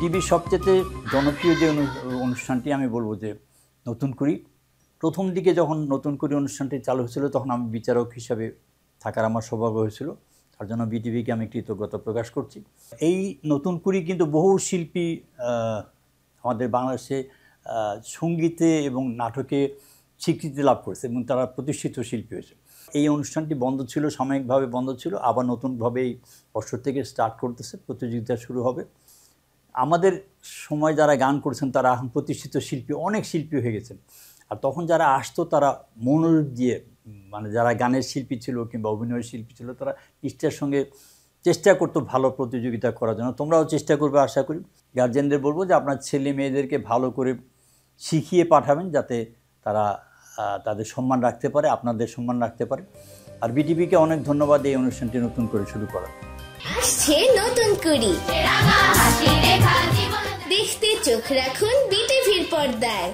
বিটিভির সবচেয়ে জনপ্রিয় যে অনুষ্ঠানটি আমি বলবো যে নতুন কুড়ি। প্রথম দিকে যখন নতুন কুড়ি অনুষ্ঠানটি চালু হয়েছিল তখন আমি বিচারক হিসাবে থাকার আমার সৌভাগ্য হয়েছিল, তার জন্য বিটিভিকে আমি কৃতজ্ঞতা প্রকাশ করছি। এই নতুন কুড়ি কিন্তু বহু শিল্পী আমাদের বাংলাদেশে সঙ্গীতে এবং নাটকে স্বীকৃতি লাভ করেছে এবং তারা প্রতিষ্ঠিত শিল্পী হয়েছে। এই অনুষ্ঠানটি বন্ধ ছিল, সাময়িকভাবে বন্ধ ছিল, আবার নতুনভাবে এই বছর থেকে স্টার্ট করতেছে, প্রতিযোগিতা শুরু হবে। আমাদের সময় যারা গান করেছেন তারা এখন প্রতিষ্ঠিত শিল্পী, অনেক শিল্পী হয়ে গেছেন। আর তখন যারা আসতো তারা মনোযোগ দিয়ে, মানে যারা গানের শিল্পী ছিল কিংবা অভিনয়ের শিল্পী ছিল, তারা নিষ্ঠার সঙ্গে চেষ্টা করতো ভালো প্রতিযোগিতা করার জন্য। তোমরাও চেষ্টা করবে আশা করি। গার্জেনদের বলবো যে আপনার ছেলে মেয়েদেরকে ভালো করে শিখিয়ে পাঠাবেন যাতে তারা তাদের সম্মান রাখতে পারে, আপনাদের সম্মান রাখতে পারে। আর বিটিভিকে অনেক ধন্যবাদ এই অনুষ্ঠানটি নতুন করে শুরু করার। আসছে নতুন কুড়ি, দেখতে চোখ রাখুন বিটিভির পর্দায়।